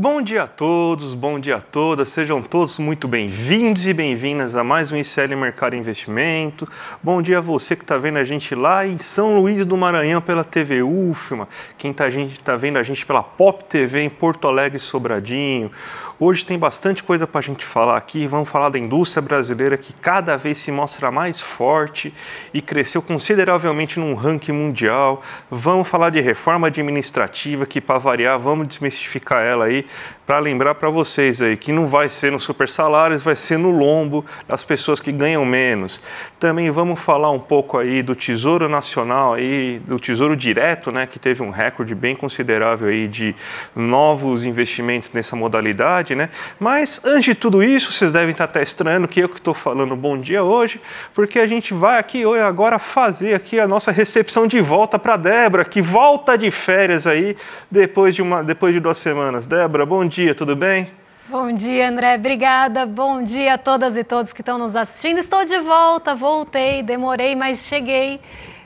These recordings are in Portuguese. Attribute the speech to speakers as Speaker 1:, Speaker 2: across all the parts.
Speaker 1: Bom dia a todos, bom dia a todas, sejam todos muito bem-vindos e bem-vindas a mais um ICL Mercado e Investimento. Bom dia a você que está vendo a gente lá em São Luís do Maranhão pela TV UFMA, quem tá vendo a gente pela Pop TV em Porto Alegre e Sobradinho. Hoje tem bastante coisa para a gente falar aqui, vamos falar da indústria brasileira que cada vez se mostra mais forte e cresceu consideravelmente num ranking mundial. Vamos falar de reforma administrativa que, para variar, vamos desmistificar ela aí, para lembrar para vocês aí que não vai ser no super salários, vai ser no lombo das pessoas que ganham menos. Também vamos falar um pouco aí do Tesouro Nacional, aí, do Tesouro Direto, né, que teve um recorde bem considerável aí de novos investimentos nessa modalidade, né? Mas antes de tudo isso, vocês devem estar até estranhando que eu que estou falando bom dia hoje, porque a gente vai aqui agora fazer aqui a nossa recepção de volta para a Débora, que volta de férias aí depois de 2 semanas. Débora, bom dia, tudo bem?
Speaker 2: Bom dia, André, obrigada. Bom dia a todas e todos que estão nos assistindo. Estou de volta, voltei, demorei, mas cheguei.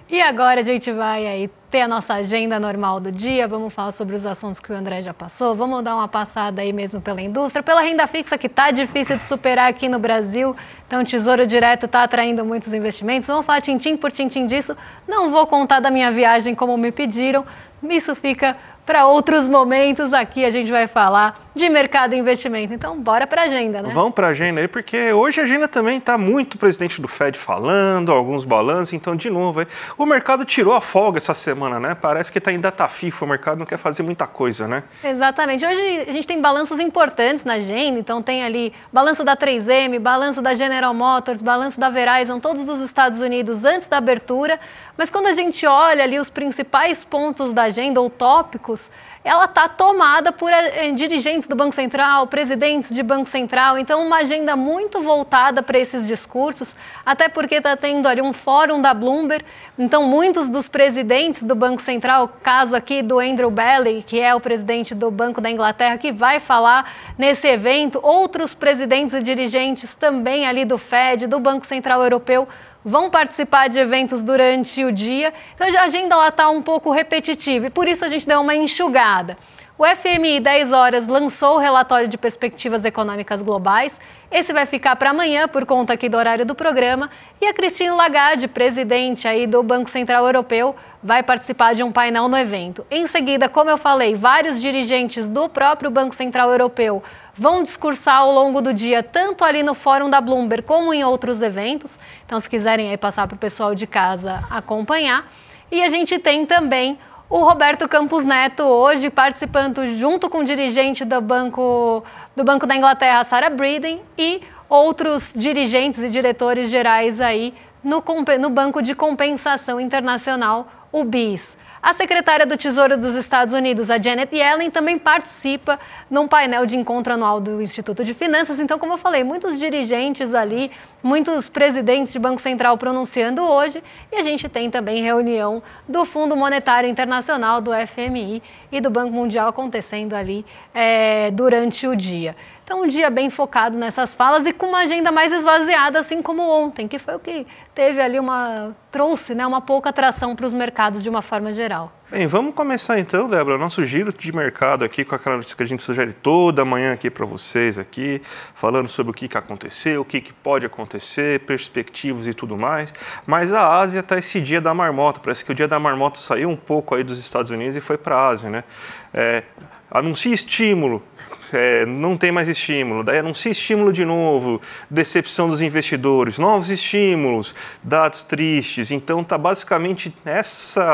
Speaker 2: E agora a gente vai aí ter a nossa agenda normal do dia, vamos falar sobre os assuntos que o André já passou, vamos dar uma passada aí mesmo pela indústria, pela renda fixa que está difícil de superar aqui no Brasil, então o Tesouro Direto está atraindo muitos investimentos, vamos falar tintim por tintim disso, não vou contar da minha viagem como me pediram, isso fica para outros momentos. Aqui a gente vai falar de mercado e investimento. Então, bora para a agenda, né?
Speaker 1: Vamos para a agenda aí, porque hoje a agenda também está muito presidente do Fed falando, alguns balanços. Então, de novo, aí, o mercado tirou a folga essa semana, né? Parece que ainda está FIFA, o mercado não quer fazer muita coisa, né?
Speaker 2: Exatamente. Hoje a gente tem balanços importantes na agenda. Então, tem ali balanço da 3M, balanço da General Motors, balanço da Verizon, todos dos Estados Unidos antes da abertura. Mas quando a gente olha ali os principais pontos da agenda ou tópicos, ela está tomada por dirigentes do Banco Central, presidentes de Banco Central, então uma agenda muito voltada para esses discursos, até porque está tendo ali um fórum da Bloomberg, então muitos dos presidentes do Banco Central, caso aqui do Andrew Bailey, que é o presidente do Banco da Inglaterra, que vai falar nesse evento, outros presidentes e dirigentes também ali do Fed, do Banco Central Europeu, vão participar de eventos durante o dia, então a agenda está um pouco repetitiva e por isso a gente deu uma enxugada. O FMI 10 horas lançou o relatório de perspectivas econômicas globais, esse vai ficar para amanhã por conta aqui do horário do programa e a Christine Lagarde, presidente aí do Banco Central Europeu, vai participar de um painel no evento. Em seguida, como eu falei, vários dirigentes do próprio Banco Central Europeu vão discursar ao longo do dia, tanto ali no Fórum da Bloomberg como em outros eventos. Então, se quiserem aí passar para o pessoal de casa acompanhar. E a gente tem também o Roberto Campos Neto hoje participando junto com o dirigente do Banco da Inglaterra, Sarah Breeden, e outros dirigentes e diretores gerais aí no Banco de Compensação Internacional, o BIS. A secretária do Tesouro dos Estados Unidos, a Janet Yellen, também participa num painel de encontro anual do Instituto de Finanças. Então, como eu falei, muitos dirigentes ali, muitos presidentes de Banco Central pronunciando hoje. E a gente tem também reunião do Fundo Monetário Internacional, do FMI e do Banco Mundial acontecendo ali durante o dia. Então, um dia bem focado nessas falas e com uma agenda mais esvaziada, assim como ontem, que foi o que teve ali trouxe uma pouca atração para os mercados de uma forma geral.
Speaker 1: Bem, vamos começar então, Débora, nosso giro de mercado aqui com aquela notícia que a gente sugere toda manhã aqui para vocês aqui, falando sobre o que aconteceu, o que pode acontecer, perspectivas e tudo mais. Mas a Ásia está esse dia da marmota, parece que o dia da marmota saiu um pouco aí dos Estados Unidos e foi para a Ásia, né? Anuncia estímulo. Não tem mais estímulo, daí anuncia estímulo de novo, decepção dos investidores, novos estímulos, dados tristes. Então está basicamente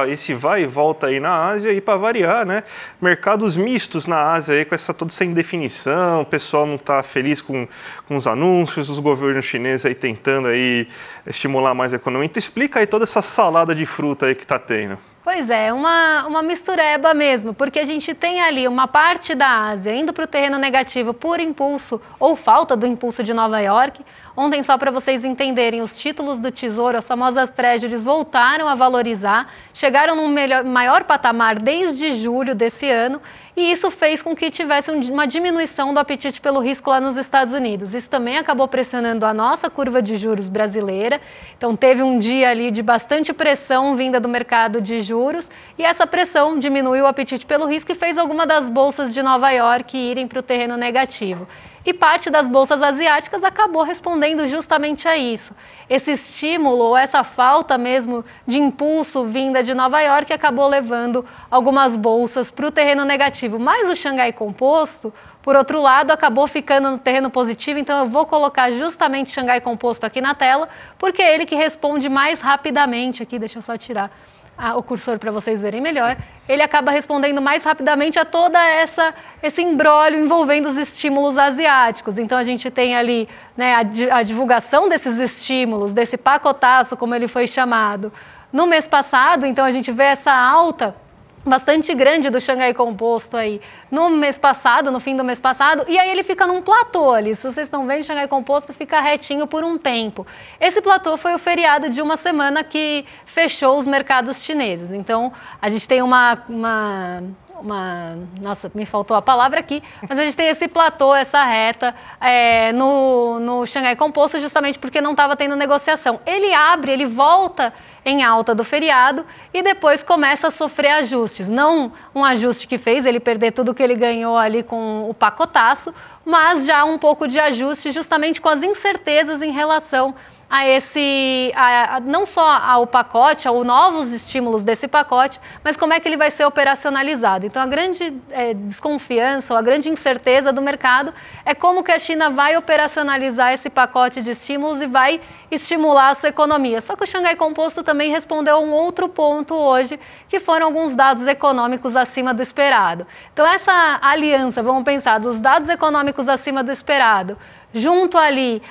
Speaker 1: esse vai e volta aí na Ásia e para variar, né? Mercados mistos na Ásia aí com toda essa indefinição, o pessoal não está feliz com os anúncios, os governos chineses aí tentando aí estimular mais a economia. Então explica aí toda essa salada de fruta aí que está tendo.
Speaker 2: Pois é, uma mistureba mesmo, porque a gente tem ali uma parte da Ásia indo para o terreno negativo por impulso ou falta do impulso de Nova York, Ontem, só para vocês entenderem, os títulos do Tesouro, as famosas Treasuries, voltaram a valorizar, chegaram num maior patamar desde julho desse ano, e isso fez com que tivesse uma diminuição do apetite pelo risco lá nos Estados Unidos. Isso também acabou pressionando a nossa curva de juros brasileira. Então, teve um dia ali de bastante pressão vinda do mercado de juros, e essa pressão diminuiu o apetite pelo risco e fez alguma das bolsas de Nova York irem para o terreno negativo. E parte das bolsas asiáticas acabou respondendo justamente a isso. Esse estímulo, ou essa falta mesmo de impulso vinda de Nova York, acabou levando algumas bolsas para o terreno negativo. Mas o Xangai Composto, por outro lado, acabou ficando no terreno positivo, então eu vou colocar justamente Xangai Composto aqui na tela, porque é ele que responde mais rapidamente aqui, deixa eu só tirar o cursor para vocês verem melhor, ele acaba respondendo mais rapidamente a toda esse imbróglio envolvendo os estímulos asiáticos. Então, a gente tem ali, né, a divulgação desses estímulos, desse pacotaço, como ele foi chamado, no mês passado. Então, a gente vê essa alta bastante grande do Xangai Composto aí no mês passado, no fim do mês passado, e aí ele fica num platô ali. Se vocês estão vendo, o Xangai Composto fica retinho por um tempo. Esse platô foi o feriado de uma semana que fechou os mercados chineses. Então, a gente tem nossa, me faltou a palavra aqui, mas a gente tem esse platô, essa reta no Xangai Composto, justamente porque não estava tendo negociação. Ele abre, ele volta em alta do feriado e depois começa a sofrer ajustes. Não um ajuste que fez ele perder tudo que ele ganhou ali com o pacotaço, mas já um pouco de ajuste justamente com as incertezas em relação a não só ao pacote, aos novos estímulos desse pacote, mas como é que ele vai ser operacionalizado. Então, a grande desconfiança, ou a grande incerteza do mercado é como que a China vai operacionalizar esse pacote de estímulos e vai estimular a sua economia. Só que o Xangai Composto também respondeu a um outro ponto hoje, que foram alguns dados econômicos acima do esperado. Então, essa aliança, vamos pensar, dos dados econômicos acima do esperado, junto ali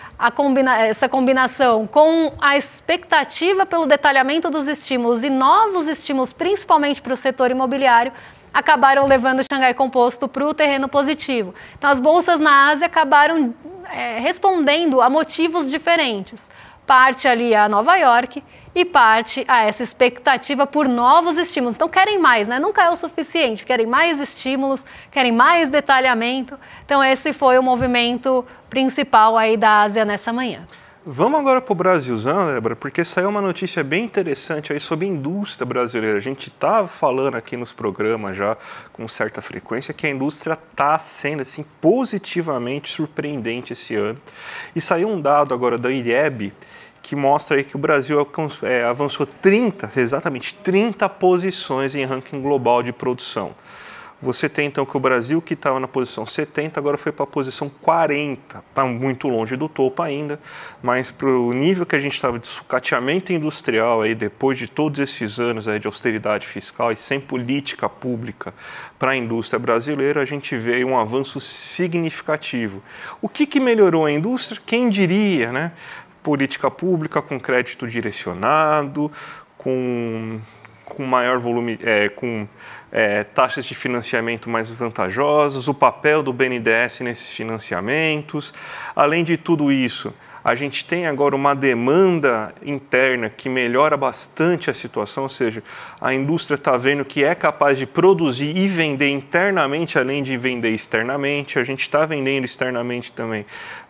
Speaker 2: essa combinação com a expectativa pelo detalhamento dos estímulos e novos estímulos, principalmente para o setor imobiliário, acabaram levando o Xangai Composto para o terreno positivo. Então, as bolsas na Ásia acabaram respondendo a motivos diferentes. Parte ali a Nova York e parte a essa expectativa por novos estímulos. Então, querem mais, né? Nunca é o suficiente, querem mais estímulos, querem mais detalhamento. Então, esse foi o movimento principal aí da Ásia nessa manhã.
Speaker 1: Vamos agora para o Brasilzão, Débora, porque saiu uma notícia bem interessante aí sobre a indústria brasileira. A gente estava falando aqui nos programas já com certa frequência que a indústria está sendo assim, positivamente surpreendente esse ano. E saiu um dado agora da IREB que mostra aí que o Brasil avançou exatamente 30 posições em ranking global de produção. Você tem então que o Brasil, que estava na posição 70, agora foi para a posição 40. Está muito longe do topo ainda, mas para o nível que a gente estava de sucateamento industrial, aí, depois de todos esses anos aí, de austeridade fiscal e sem política pública para a indústria brasileira, a gente vê um avanço significativo. O que melhorou a indústria? Quem diria, né? Política pública com crédito direcionado, com maior volume, taxas de financiamento mais vantajosas, o papel do BNDES nesses financiamentos. Além de tudo isso, a gente tem agora uma demanda interna que melhora bastante a situação, ou seja, a indústria está vendo que é capaz de produzir e vender internamente, além de vender externamente. A gente está vendendo externamente também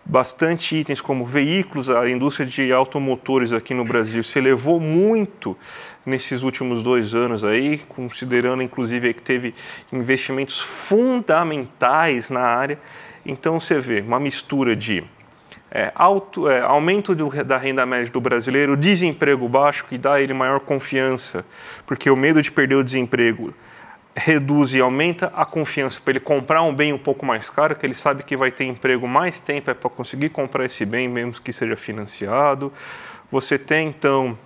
Speaker 1: bastante itens como veículos. A indústria de automotores aqui no Brasil se elevou muito nesses últimos 2 anos aí, considerando inclusive que teve investimentos fundamentais na área. Então você vê uma mistura de aumento da renda média do brasileiro, desemprego baixo, que dá a ele maior confiança, porque o medo de perder o desemprego reduz e aumenta a confiança para ele comprar um bem um pouco mais caro, que ele sabe que vai ter emprego mais tempo para conseguir comprar esse bem, mesmo que seja financiado. Você tem, então,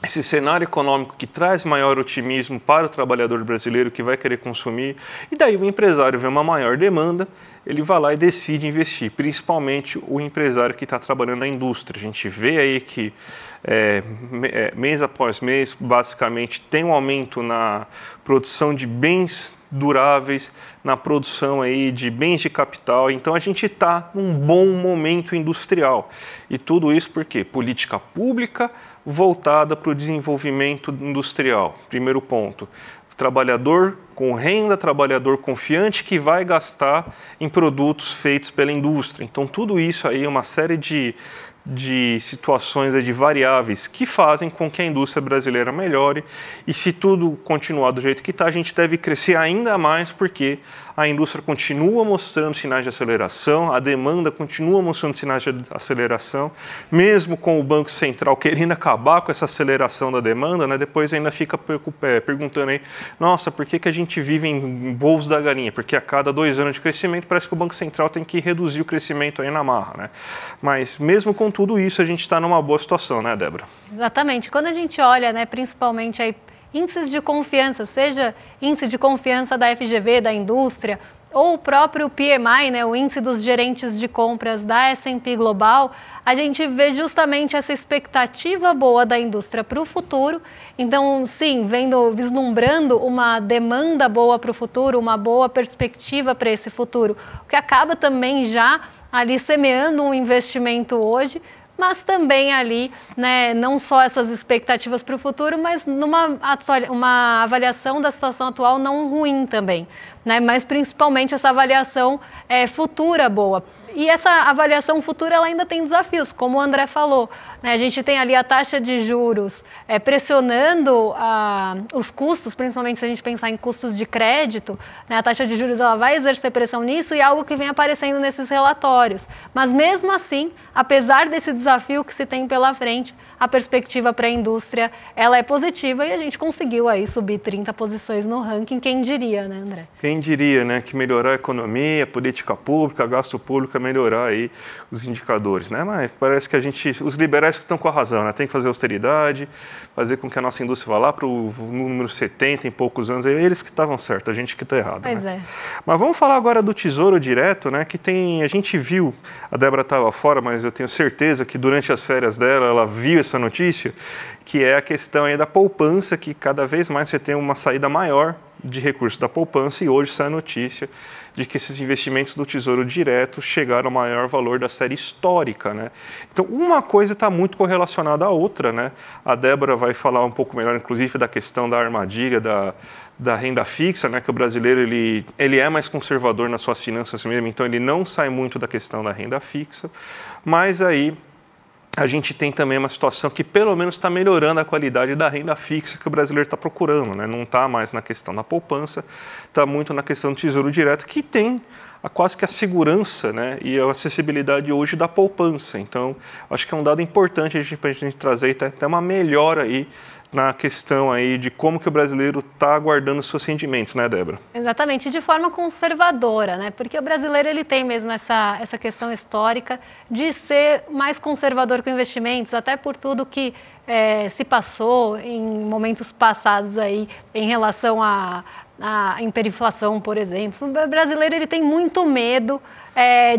Speaker 1: esse cenário econômico que traz maior otimismo para o trabalhador brasileiro que vai querer consumir, e daí o empresário vê uma maior demanda, ele vai lá e decide investir, principalmente o empresário que está trabalhando na indústria. A gente vê aí que mês após mês, basicamente, tem um aumento na produção de bens duráveis, na produção aí de bens de capital. Então a gente está num bom momento industrial. E tudo isso por quê? Política pública voltada para o desenvolvimento industrial. Primeiro ponto. Trabalhador com renda, trabalhador confiante que vai gastar em produtos feitos pela indústria. Então tudo isso aí é uma série de situações, de variáveis que fazem com que a indústria brasileira melhore, e se tudo continuar do jeito que está, a gente deve crescer ainda mais, porque a indústria continua mostrando sinais de aceleração, a demanda continua mostrando sinais de aceleração, mesmo com o Banco Central querendo acabar com essa aceleração da demanda, né, depois ainda fica perguntando aí, nossa, por que a gente vive em voos da galinha? Porque a cada 2 anos de crescimento parece que o Banco Central tem que reduzir o crescimento aí na marra, né? Mas mesmo com tudo isso, a gente está numa boa situação, né, Débora?
Speaker 2: Exatamente. Quando a gente olha, né, principalmente aí, índices de confiança, seja índice de confiança da FGV, da indústria, ou o próprio PMI, né, o índice dos gerentes de compras da S&P Global, a gente vê justamente essa expectativa boa da indústria para o futuro. Então, sim, vislumbrando uma demanda boa para o futuro, uma boa perspectiva para esse futuro, o que acaba também já ali semeando um investimento hoje, mas também ali, né, não só essas expectativas para o futuro, mas uma avaliação da situação atual não ruim também, né, mas principalmente essa avaliação futura boa. E essa avaliação futura ela ainda tem desafios, como o André falou, né, a gente tem ali a taxa de juros pressionando os custos, principalmente se a gente pensar em custos de crédito, né, a taxa de juros ela vai exercer pressão nisso, e é algo que vem aparecendo nesses relatórios. Mas mesmo assim, apesar desse desafio que se tem pela frente, a perspectiva para a indústria ela é positiva, e a gente conseguiu aí subir 30 posições no ranking, quem diria, né, André?
Speaker 1: Quem diria, né, que melhorar a economia, a política pública, gasto público, melhorar aí os indicadores, né? Mas parece que os liberais que estão com a razão, né? Tem que fazer austeridade, fazer com que a nossa indústria vá lá para o número 70 em poucos anos, eles que estavam certos, a gente que está errado.
Speaker 2: Pois
Speaker 1: né?
Speaker 2: é.
Speaker 1: Mas vamos falar agora do Tesouro Direto, né? Que a gente viu, a Débora estava fora, mas eu tenho certeza que durante as férias dela, ela viu essa notícia, que é a questão aí da poupança, que cada vez mais você tem uma saída maior de recursos da poupança, e hoje sai a notícia de que esses investimentos do Tesouro Direto chegaram ao maior valor da série histórica, né? Então, uma coisa está muito correlacionada à outra, né? A Débora vai falar um pouco melhor, inclusive, da questão da armadilha da renda fixa, né? Que o brasileiro ele é mais conservador nas suas finanças mesmo, então ele não sai muito da questão da renda fixa, mas aí a gente tem também uma situação que pelo menos está melhorando a qualidade da renda fixa que o brasileiro está procurando, né? Não está mais na questão da poupança, está muito na questão do Tesouro Direto, que tem quase que a segurança, né, e a acessibilidade hoje da poupança. Então, acho que é um dado importante para a gente trazer até uma melhora aí na questão aí de como que o brasileiro está guardando seus rendimentos, né, Débora?
Speaker 2: Exatamente, de forma conservadora, né? Porque o brasileiro ele tem mesmo essa questão histórica de ser mais conservador com investimentos, até por tudo que se passou em momentos passados aí em relação à hiperinflação, por exemplo. O brasileiro ele tem muito medo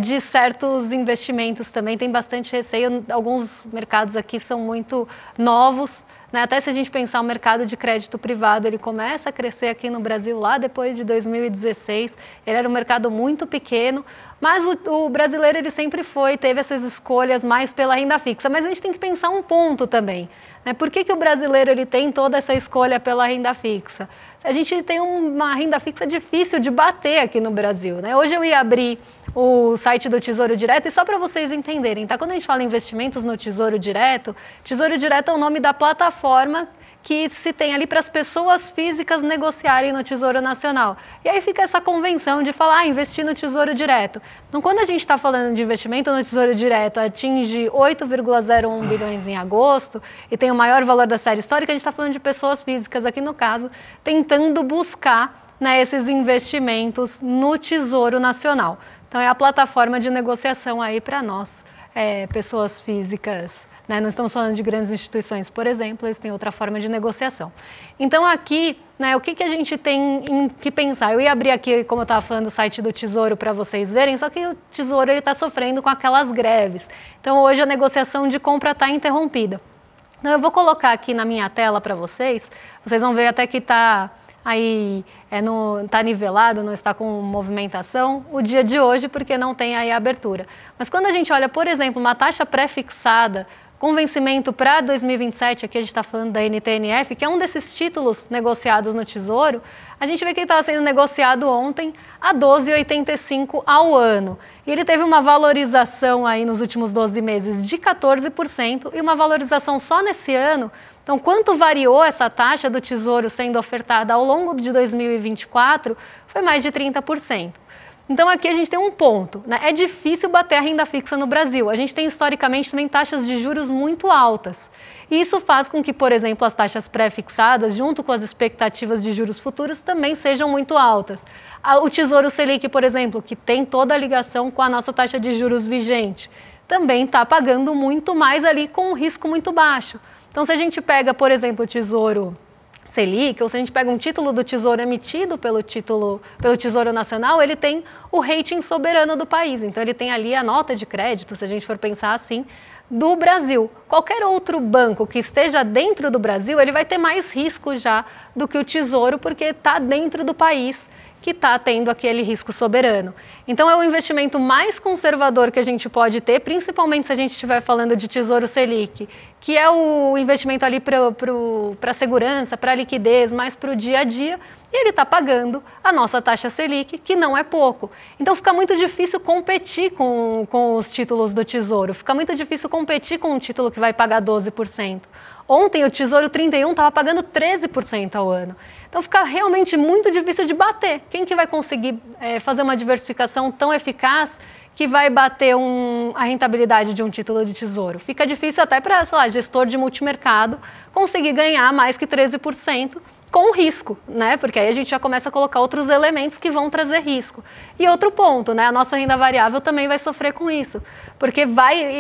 Speaker 2: de certos investimentos também, tem bastante receio. Alguns mercados aqui são muito novos, né? Até se a gente pensar o mercado de crédito privado, ele começa a crescer aqui no Brasil lá depois de 2016. Ele era um mercado muito pequeno, mas o brasileiro ele sempre teve essas escolhas mais pela renda fixa. Mas a gente tem que pensar um ponto também, né? Por que o brasileiro ele tem toda essa escolha pela renda fixa? A gente tem uma renda fixa difícil de bater aqui no Brasil, né? Hoje eu ia abrir o site do Tesouro Direto, e só para vocês entenderem, tá? Quando a gente fala em investimentos no Tesouro Direto é o nome da plataforma que se tem ali para as pessoas físicas negociarem no Tesouro Nacional. E aí fica essa convenção de falar, investir no Tesouro Direto. Então, quando a gente está falando de investimento no Tesouro Direto, atinge 8,01 bilhões em agosto e tem o maior valor da série histórica, a gente está falando de pessoas físicas aqui no caso, tentando buscar, né, esses investimentos no Tesouro Nacional. Então, é a plataforma de negociação aí para nós, pessoas físicas, né? Não estamos falando de grandes instituições, por exemplo, eles têm outra forma de negociação. Então, aqui, né, o que a gente tem que pensar? Eu ia abrir aqui, como eu estava falando, o site do Tesouro para vocês verem, só que o Tesouro está sofrendo com aquelas greves. Então, hoje a negociação de compra está interrompida. Então, eu vou colocar aqui na minha tela para vocês vão ver até que está aí está nivelado, não está com movimentação o dia de hoje, porque não tem aí a abertura. Mas quando a gente olha, por exemplo, uma taxa pré-fixada com vencimento para 2027, aqui a gente está falando da NTNF, que é um desses títulos negociados no Tesouro, a gente vê que ele estava sendo negociado ontem a 12,85 ao ano. E ele teve uma valorização aí nos últimos 12 meses de 14% e uma valorização só nesse ano. Então, quanto variou essa taxa do Tesouro sendo ofertada ao longo de 2024? Foi mais de 30%. Então, aqui a gente tem um ponto, né? É difícil bater a renda fixa no Brasil. A gente tem, historicamente, também taxas de juros muito altas. E isso faz com que, por exemplo, as taxas pré-fixadas, junto com as expectativas de juros futuros, também sejam muito altas. O Tesouro Selic, por exemplo, que tem toda a ligação com a nossa taxa de juros vigente, também está pagando muito mais ali com um risco muito baixo. Então, se a gente pega, por exemplo, o Tesouro Selic, ou se a gente pega um título do Tesouro emitido pelo Tesouro Nacional, ele tem o rating soberano do país. Então, ele tem ali a nota de crédito, se a gente for pensar assim, do Brasil. Qualquer outro banco que esteja dentro do Brasil, ele vai ter mais risco já do que o Tesouro, porque está dentro do país que está tendo aquele risco soberano. Então, é o investimento mais conservador que a gente pode ter, principalmente se a gente estiver falando de Tesouro Selic, que é o investimento ali para a segurança, para a liquidez, mais para o dia a dia, e ele está pagando a nossa taxa Selic, que não é pouco. Então, fica muito difícil competir com os títulos do Tesouro, fica muito difícil competir com um título que vai pagar 12%. Ontem, o Tesouro 31 estava pagando 13% ao ano. Então, fica realmente muito difícil de bater. Quem que vai conseguir fazer uma diversificação tão eficaz que vai bater a rentabilidade de um título de Tesouro? Fica difícil até para, sei lá, gestor de multimercado conseguir ganhar mais que 13%. Com risco, né? Porque aí a gente já começa a colocar outros elementos que vão trazer risco. E outro ponto, né? A nossa renda variável também vai sofrer com isso. Porque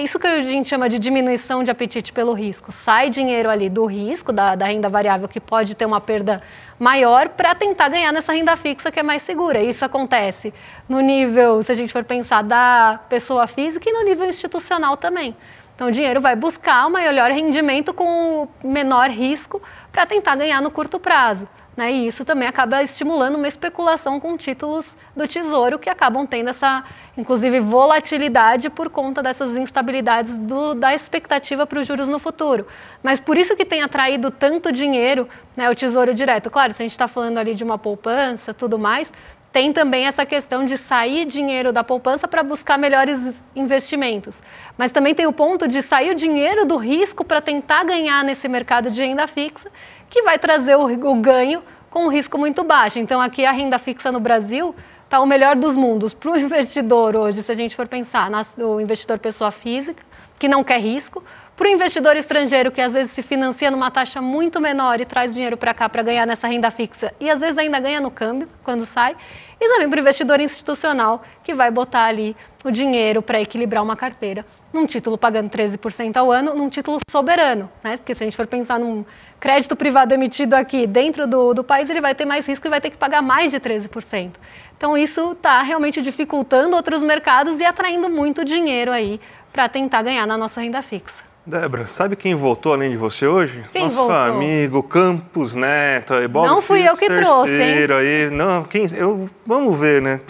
Speaker 2: isso que a gente chama de diminuição de apetite pelo risco. Sai dinheiro ali do risco, da renda variável, que pode ter uma perda maior, para tentar ganhar nessa renda fixa que é mais segura. Isso acontece no nível, se a gente for pensar, da pessoa física e no nível institucional também. Então, o dinheiro vai buscar o melhor rendimento com o menor risco para tentar ganhar no curto prazo, né? E isso também acaba estimulando uma especulação com títulos do Tesouro, que acabam tendo essa, inclusive, volatilidade por conta dessas instabilidades da expectativa para os juros no futuro. Mas por isso que tem atraído tanto dinheiro, né, o Tesouro Direto. Claro, se a gente está falando ali de uma poupança, tudo mais, tem também essa questão de sair dinheiro da poupança para buscar melhores investimentos. Mas também tem o ponto de sair o dinheiro do risco para tentar ganhar nesse mercado de renda fixa, que vai trazer o ganho com um risco muito baixo. Então, aqui a renda fixa no Brasil está o melhor dos mundos para o investidor hoje, se a gente for pensar no investidor pessoa física, que não quer risco, para o investidor estrangeiro, que às vezes se financia numa taxa muito menor e traz dinheiro para cá para ganhar nessa renda fixa e às vezes ainda ganha no câmbio quando sai, e também para o investidor institucional, que vai botar ali o dinheiro para equilibrar uma carteira num título pagando 13% ao ano, num título soberano, né? Porque se a gente for pensar num crédito privado emitido aqui dentro do país, ele vai ter mais risco e vai ter que pagar mais de 13%. Então, isso está realmente dificultando outros mercados e atraindo muito dinheiro aí para tentar ganhar na nossa renda fixa.
Speaker 1: Débora, sabe quem voltou além de você hoje?
Speaker 2: Quem
Speaker 1: Nosso
Speaker 2: voltou?
Speaker 1: Amigo Campos Neto. Bob
Speaker 2: Não fui eu que trouxe, hein?
Speaker 1: Aí. Não, vamos ver, né?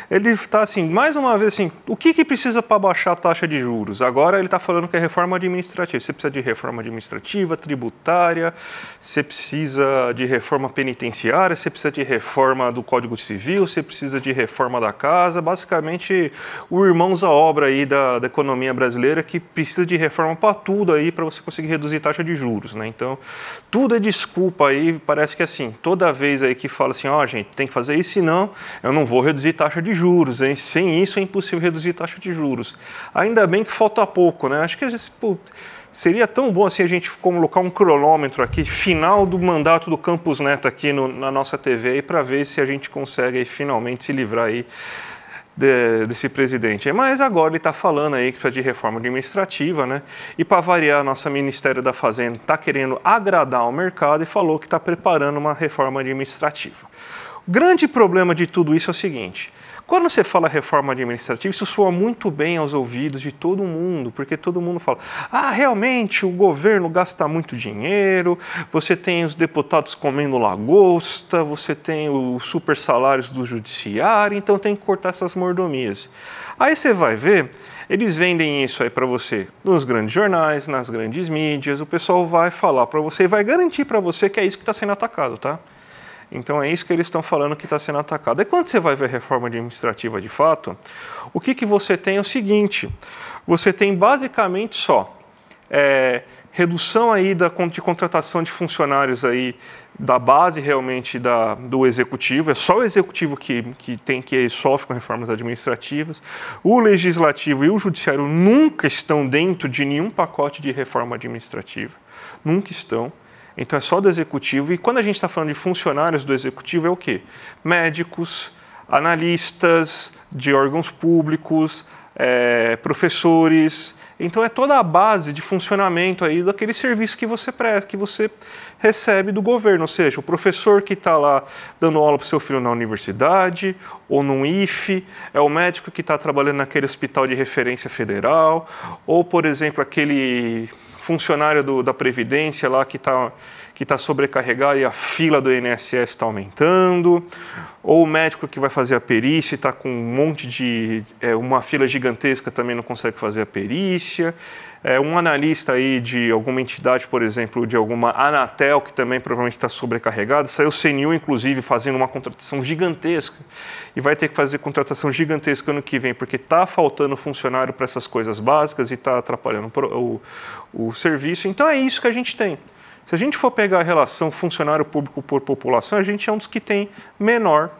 Speaker 1: Ele está assim, mais uma vez assim, o que precisa para baixar a taxa de juros? Agora ele está falando que é reforma administrativa. Você precisa de reforma administrativa, tributária, você precisa de reforma penitenciária, você precisa de reforma do Código Civil, você precisa de reforma da casa. Basicamente, o irmãos à obra aí da economia brasileira que precisa de reforma para tudo aí para você conseguir reduzir a taxa de juros, né? Então, tudo é desculpa aí, parece que assim, toda vez aí que fala assim, gente, tem que fazer isso, senão eu não vou reduzir taxa de juros, hein? Sem isso é impossível reduzir taxa de juros. Ainda bem que falta pouco, né? Acho que às vezes, seria tão bom assim a gente colocar um cronômetro aqui, final do mandato do Campos Neto aqui na nossa TV aí, para ver se a gente consegue aí, finalmente se livrar aí desse presidente. Mas agora ele está falando aí que precisa de reforma administrativa, né? E para variar, nosso Ministério da Fazenda está querendo agradar o mercado e falou que está preparando uma reforma administrativa. O grande problema de tudo isso é o seguinte: Quando você fala reforma administrativa, isso soa muito bem aos ouvidos de todo mundo, porque todo mundo fala, realmente o governo gasta muito dinheiro, você tem os deputados comendo lagosta, você tem os super salários do judiciário, então tem que cortar essas mordomias. Aí você vai ver, eles vendem isso aí para você nos grandes jornais, nas grandes mídias, o pessoal vai falar para você e vai garantir para você que é isso que está sendo atacado, tá? Então é isso que eles estão falando que está sendo atacado. E quando você vai ver a reforma administrativa de fato, o que você tem é o seguinte, você tem basicamente só redução aí de contratação de funcionários aí da base realmente do executivo, é só o executivo que sofre com reformas administrativas. O legislativo e o judiciário nunca estão dentro de nenhum pacote de reforma administrativa, nunca estão. Então é só do executivo, e quando a gente está falando de funcionários do executivo é o quê? Médicos, analistas de órgãos públicos, professores. Então é toda a base de funcionamento aí daquele serviço que você presta, que você recebe do governo, ou seja, o professor que está lá dando aula para o seu filho na universidade ou no IFE, é o médico que está trabalhando naquele hospital de referência federal, ou, por exemplo, aquele funcionário da Previdência lá que está sobrecarregado e a fila do INSS está aumentando, ou o médico que vai fazer a perícia e está com um monte de... uma fila gigantesca também não consegue fazer a perícia, um analista aí de alguma entidade, por exemplo, de alguma Anatel, que também provavelmente está sobrecarregada, saiu o CNU, inclusive, fazendo uma contratação gigantesca, e vai ter que fazer contratação gigantesca ano que vem, porque está faltando funcionário para essas coisas básicas e está atrapalhando o serviço. Então é isso que a gente tem. Se a gente for pegar a relação funcionário público por população, a gente é um dos que tem menor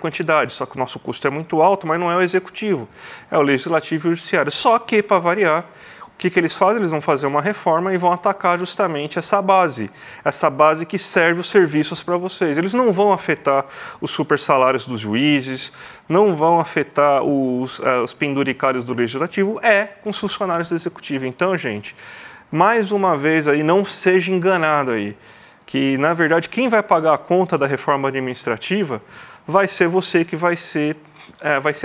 Speaker 1: quantidade, só que o nosso custo é muito alto, mas não é o executivo, é o legislativo e o judiciário. Só que, para variar, o que eles fazem? Eles vão fazer uma reforma e vão atacar justamente essa base que serve os serviços para vocês. Eles não vão afetar os super salários dos juízes, não vão afetar os penduricários do legislativo, com os funcionários do executivo. Então, gente, mais uma vez aí, não seja enganado aí, que na verdade quem vai pagar a conta da reforma administrativa vai ser você que vai ser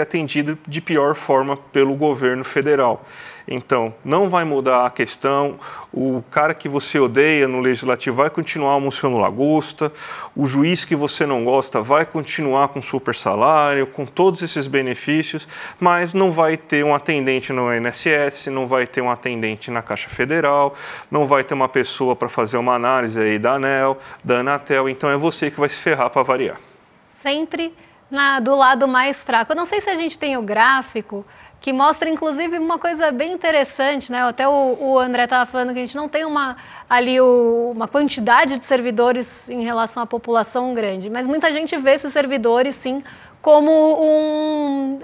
Speaker 1: atendido de pior forma pelo governo federal. Então, não vai mudar a questão, o cara que você odeia no legislativo vai continuar almoçando lagosta, o juiz que você não gosta vai continuar com super salário, com todos esses benefícios, mas não vai ter um atendente no INSS, não vai ter um atendente na Caixa Federal, não vai ter uma pessoa para fazer uma análise aí da ANEEL, da Anatel, então é você que vai se ferrar para variar.
Speaker 2: Sempre do lado mais fraco. Eu não sei se a gente tem o gráfico que mostra, inclusive, uma coisa bem interessante, né? Até o André estava falando que a gente não tem uma quantidade de servidores em relação à população grande, mas muita gente vê esses servidores, sim, como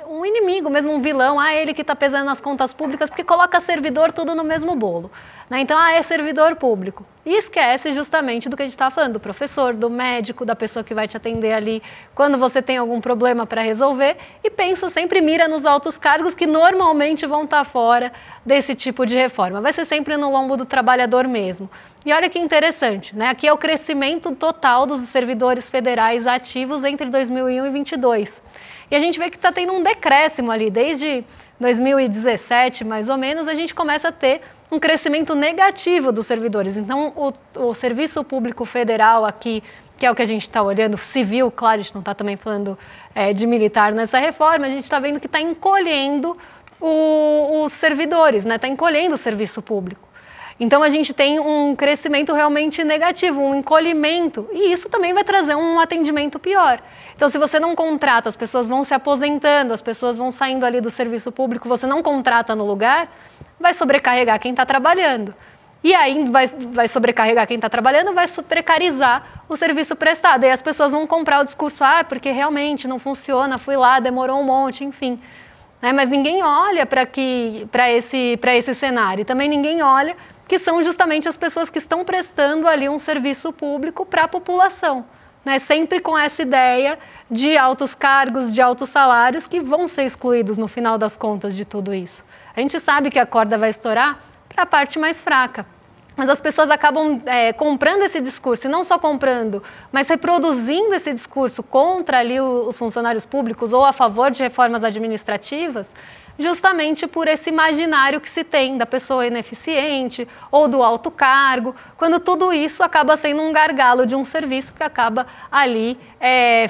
Speaker 2: um inimigo, mesmo um vilão, ele que está pesando nas contas públicas, porque coloca servidor tudo no mesmo bolo. Né? Então, é servidor público. E esquece justamente do que a gente estava falando, do professor, do médico, da pessoa que vai te atender ali quando você tem algum problema para resolver, e pensa, sempre mira nos altos cargos que normalmente vão estar fora desse tipo de reforma. Vai ser sempre no lombo do trabalhador mesmo. E olha que interessante, né? Aqui é o crescimento total dos servidores federais ativos entre 2001 e 2022. E a gente vê que está tendo um decréscimo ali, desde 2017, mais ou menos, a gente começa a ter um crescimento negativo dos servidores. Então, o Serviço Público Federal aqui, que é o que a gente está olhando, civil, claro, a gente não está também falando de militar nessa reforma, a gente está vendo que está encolhendo os servidores, né? Está encolhendo o serviço público. Então, a gente tem um crescimento realmente negativo, um encolhimento, e isso também vai trazer um atendimento pior. Então, se você não contrata, as pessoas vão se aposentando, as pessoas vão saindo ali do serviço público, você não contrata no lugar, vai sobrecarregar quem está trabalhando. E aí vai sobrecarregar quem está trabalhando, vai precarizar o serviço prestado. E as pessoas vão comprar o discurso, porque realmente não funciona, fui lá, demorou um monte, enfim. Mas ninguém olha para esse cenário. Também ninguém olha que são justamente as pessoas que estão prestando ali um serviço público para a população, né? Sempre com essa ideia de altos cargos, de altos salários que vão ser excluídos no final das contas de tudo isso. A gente sabe que a corda vai estourar para a parte mais fraca, Mas as pessoas acabam comprando esse discurso, e não só comprando, mas reproduzindo esse discurso contra ali os funcionários públicos ou a favor de reformas administrativas, justamente por esse imaginário que se tem da pessoa ineficiente ou do alto cargo, quando tudo isso acaba sendo um gargalo de um serviço que acaba ali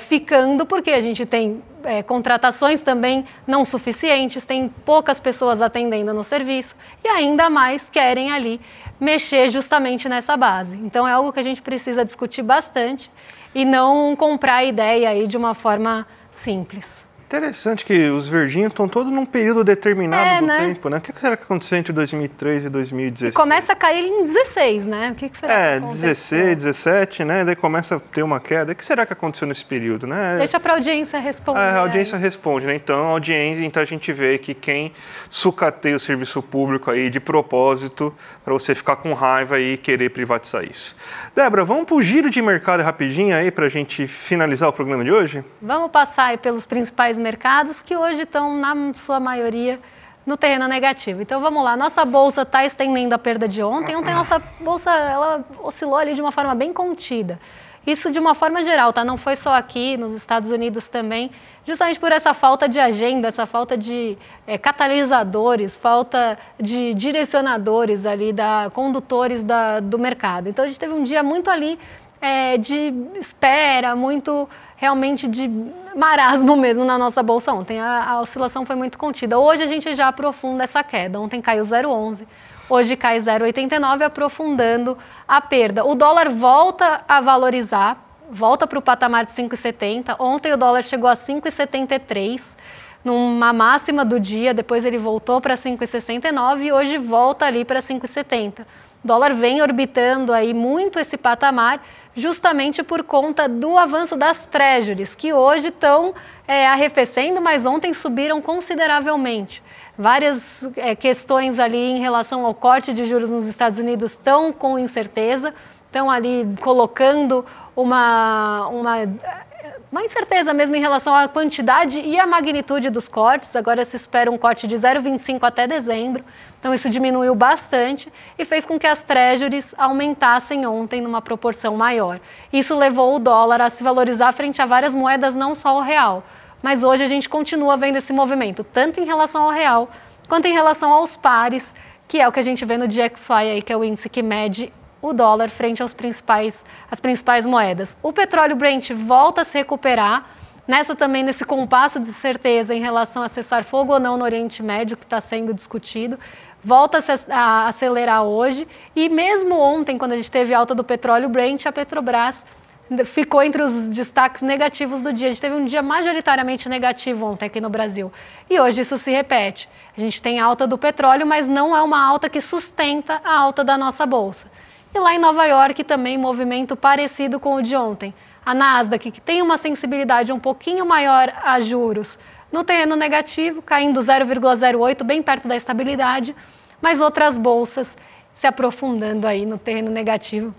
Speaker 2: ficando, porque a gente tem contratações também não suficientes, tem poucas pessoas atendendo no serviço e ainda mais querem ali mexer justamente nessa base. Então é algo que a gente precisa discutir bastante e não comprar a ideia aí de uma forma simples.
Speaker 1: Interessante que os verdinhos estão todos num período determinado do tempo, né? O que será que aconteceu entre 2003 e 2016?
Speaker 2: E começa a cair em 16, né? O que será que aconteceu?
Speaker 1: 16, 17, né? Daí começa a ter uma queda. O que será que aconteceu nesse período, né?
Speaker 2: Deixa para a audiência responder.
Speaker 1: A audiência responde, né? Então, a gente vê que quem sucateia o serviço público aí de propósito para você ficar com raiva e querer privatizar isso. Débora, vamos para o giro de mercado rapidinho aí para a gente finalizar o programa de hoje?
Speaker 2: Vamos passar aí pelos principais mercados que hoje estão, na sua maioria, no terreno negativo. Então vamos lá, nossa bolsa está estendendo a perda de ontem. Ontem nossa bolsa ela oscilou ali de uma forma bem contida. Isso de uma forma geral, tá? Não foi só aqui, nos Estados Unidos também, justamente por essa falta de agenda, essa falta de catalisadores, falta de direcionadores ali, condutores do mercado. Então a gente teve um dia muito ali de espera, muito realmente de marasmo mesmo na nossa bolsa ontem. A oscilação foi muito contida. Hoje a gente já aprofunda essa queda. Ontem caiu 0,11, hoje cai 0,89, aprofundando a perda. O dólar volta a valorizar, volta para o patamar de 5,70. Ontem o dólar chegou a 5,73, numa máxima do dia, depois ele voltou para 5,69 e hoje volta ali para 5,70. O dólar vem orbitando aí muito esse patamar, justamente por conta do avanço das treasuries, que hoje estão arrefecendo, mas ontem subiram consideravelmente. Várias questões ali em relação ao corte de juros nos Estados Unidos estão com incerteza, estão ali colocando uma incerteza mesmo em relação à quantidade e à magnitude dos cortes. Agora se espera um corte de 0,25 até dezembro, então isso diminuiu bastante e fez com que as treasuries aumentassem ontem numa proporção maior. Isso levou o dólar a se valorizar frente a várias moedas, não só o real. Mas hoje a gente continua vendo esse movimento, tanto em relação ao real, quanto em relação aos pares, que é o que a gente vê no DXY, aí, que é o índice que mede o dólar frente às principais moedas. O petróleo Brent volta a se recuperar, nesse compasso de certeza em relação a cessar fogo ou não no Oriente Médio, que está sendo discutido, volta a acelerar hoje, e mesmo ontem, quando a gente teve alta do petróleo Brent, a Petrobras ficou entre os destaques negativos do dia. A gente teve um dia majoritariamente negativo ontem aqui no Brasil. E hoje isso se repete. A gente tem alta do petróleo, mas não é uma alta que sustenta a alta da nossa bolsa. E lá em Nova York também movimento parecido com o de ontem. A Nasdaq, que tem uma sensibilidade um pouquinho maior a juros, no terreno negativo, caindo 0,08, bem perto da estabilidade, mas outras bolsas se aprofundando aí no terreno negativo.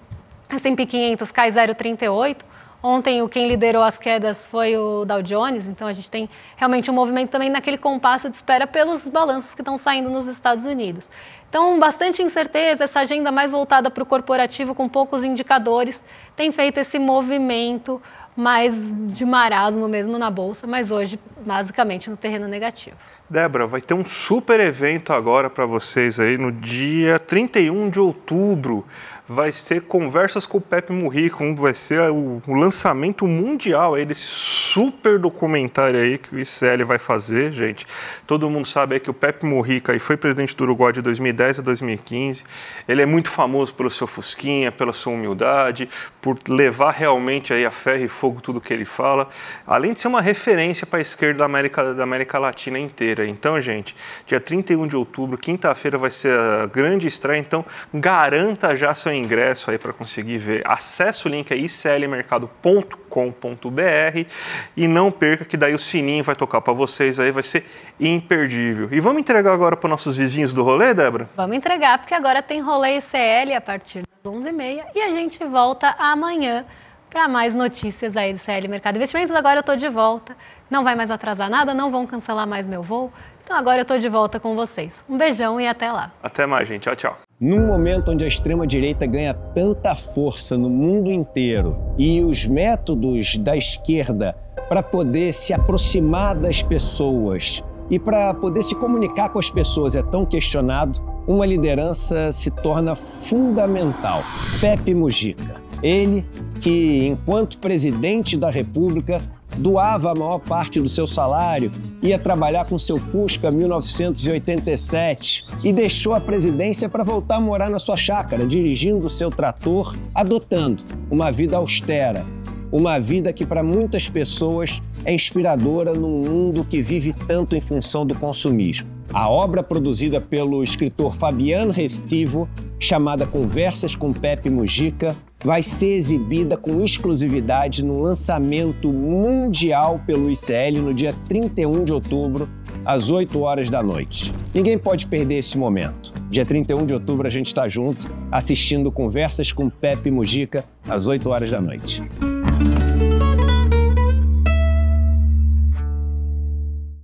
Speaker 2: S&P 500 cai 0,38. Ontem quem liderou as quedas foi o Dow Jones, então a gente tem realmente um movimento também naquele compasso de espera pelos balanços que estão saindo nos Estados Unidos. Então, bastante incerteza, essa agenda mais voltada para o corporativo com poucos indicadores tem feito esse movimento mais de marasmo mesmo na Bolsa, mas hoje basicamente no terreno negativo.
Speaker 1: Débora, vai ter um super evento agora para vocês aí no dia 31 de outubro. Vai ser Conversas com o Pepe Mujica, vai ser o lançamento mundial aí desse super documentário aí que o ICL vai fazer, gente. Todo mundo sabe aí que o Pepe Mujica aí foi presidente do Uruguai de 2010 a 2015. Ele é muito famoso pelo seu fusquinha, pela sua humildade, por levar realmente aí a ferro e fogo tudo que ele fala, além de ser uma referência para a esquerda da América Latina inteira. Então, gente, dia 31 de outubro, quinta-feira, vai ser a grande estreia, então garanta já seu ingresso aí para conseguir ver. Acesse o link aí, iclmercado.com.br, e não perca que daí o sininho vai tocar para vocês aí, vai ser imperdível. E vamos entregar agora para nossos vizinhos do rolê, Débora?
Speaker 2: Vamos entregar, porque agora tem rolê ICL a partir das 11h30 e a gente volta amanhã para mais notícias aí do ICL Mercado Investimentos. Agora eu estou de volta, não vai mais atrasar nada, não vão cancelar mais meu voo, então agora eu estou de volta com vocês. Um beijão e até lá.
Speaker 1: Até mais, gente. Tchau, tchau.
Speaker 3: Num momento onde a extrema-direita ganha tanta força no mundo inteiro e os métodos da esquerda para poder se aproximar das pessoas e para poder se comunicar com as pessoas é tão questionado, uma liderança se torna fundamental. Pepe Mujica, ele que, enquanto presidente da República, doava a maior parte do seu salário, ia trabalhar com seu Fusca 1987 e deixou a presidência para voltar a morar na sua chácara, dirigindo seu trator, adotando uma vida austera, uma vida que para muitas pessoas é inspiradora num mundo que vive tanto em função do consumismo. A obra produzida pelo escritor Fabiano Restivo, chamada Conversas com Pepe Mujica, vai ser exibida com exclusividade no lançamento mundial pelo ICL no dia 31 de outubro, às 8 horas da noite. Ninguém pode perder esse momento. Dia 31 de outubro a gente está junto, assistindo Conversas com Pepe Mujica, às 8 horas da noite.